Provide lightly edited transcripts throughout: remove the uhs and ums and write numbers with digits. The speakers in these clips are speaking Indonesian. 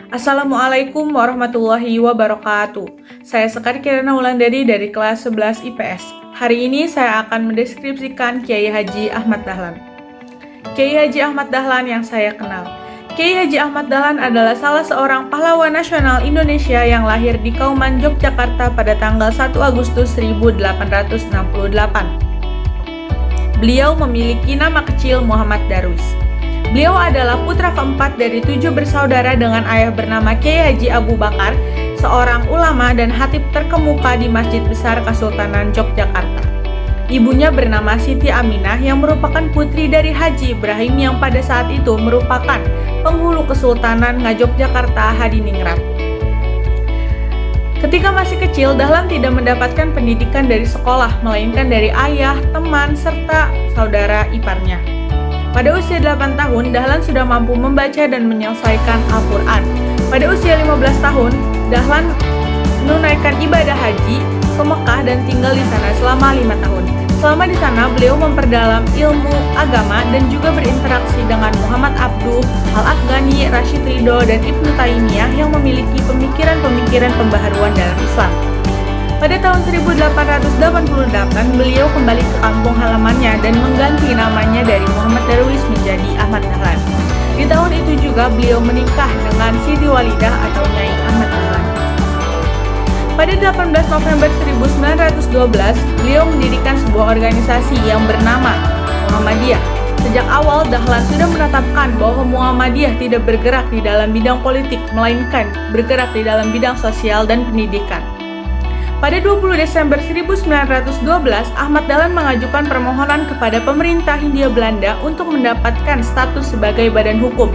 Assalamualaikum warahmatullahi wabarakatuh. Saya Sekar Kirana Wulandari dari kelas 11 IPS. Hari ini saya akan mendeskripsikan Kiai Haji Ahmad Dahlan. Kiai Haji Ahmad Dahlan yang saya kenal. Kiai Haji Ahmad Dahlan adalah salah seorang pahlawan nasional Indonesia yang lahir di Kauman, Yogyakarta pada tanggal 1 Agustus 1868. Beliau memiliki nama kecil Muhammad Darwis. Beliau adalah putra keempat dari 7 bersaudara dengan ayah bernama Kiai Haji Abu Bakar, seorang ulama dan khatib terkemuka di Masjid Besar Kesultanan Yogyakarta. Ibunya bernama Siti Aminah yang merupakan putri dari Haji Ibrahim yang pada saat itu merupakan penghulu Kesultanan Ngayogyakarta Hadiningrat. Ketika masih kecil, Dahlan tidak mendapatkan pendidikan dari sekolah, melainkan dari ayah, teman, serta saudara iparnya. Pada usia 8 tahun, Dahlan sudah mampu membaca dan menyelesaikan Al-Quran. Pada usia 15 tahun, Dahlan menunaikan ibadah haji ke Mekah dan tinggal di sana selama 5 tahun. Selama di sana, beliau memperdalam ilmu agama dan juga berinteraksi dengan Muhammad Abduh, Al-Afghani, Rashid Ridho, dan Ibnu Taimiyah yang memiliki pemikiran-pemikiran pembaharuan dalam Islam. Pada tahun 1888, beliau kembali ke kampung halamannya dan mengganti namanya dari Muhammad Darwis menjadi Ahmad Dahlan. Di tahun itu juga beliau menikah dengan Siti Walidah atau Nyai Ahmad Dahlan. Pada 18 November 1912, beliau mendirikan sebuah organisasi yang bernama Muhammadiyah. Sejak awal, Dahlan sudah menetapkan bahwa Muhammadiyah tidak bergerak di dalam bidang politik, melainkan bergerak di dalam bidang sosial dan pendidikan. Pada 20 Desember 1912, Ahmad Dahlan mengajukan permohonan kepada pemerintah Hindia Belanda untuk mendapatkan status sebagai badan hukum,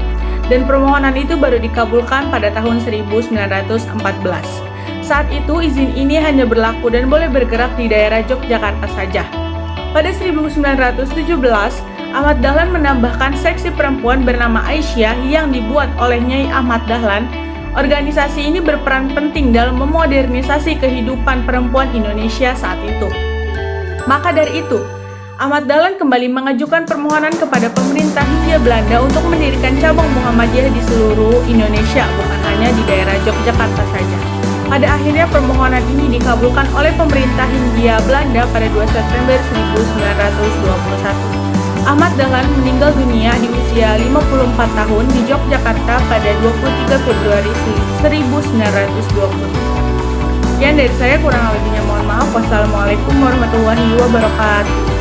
dan permohonan itu baru dikabulkan pada tahun 1914. Saat itu, izin ini hanya berlaku dan boleh bergerak di daerah Yogyakarta saja. Pada 1917, Ahmad Dahlan menambahkan seksi perempuan bernama Aisyah yang dibuat oleh Nyai Ahmad Dahlan. Organisasi ini berperan penting dalam memodernisasi kehidupan perempuan Indonesia saat itu. Maka dari itu, Ahmad Dahlan kembali mengajukan permohonan kepada pemerintah Hindia Belanda untuk mendirikan cabang Muhammadiyah di seluruh Indonesia, bukan hanya di daerah Yogyakarta saja. Pada akhirnya permohonan ini dikabulkan oleh pemerintah Hindia Belanda pada 2 September 1921. Ahmad Dahlan meninggal dunia di usia 54 tahun di Yogyakarta pada 23 Februari 1920. Sekian dari saya, kurang lebihnya mohon maaf. Wassalamualaikum warahmatullahi wabarakatuh.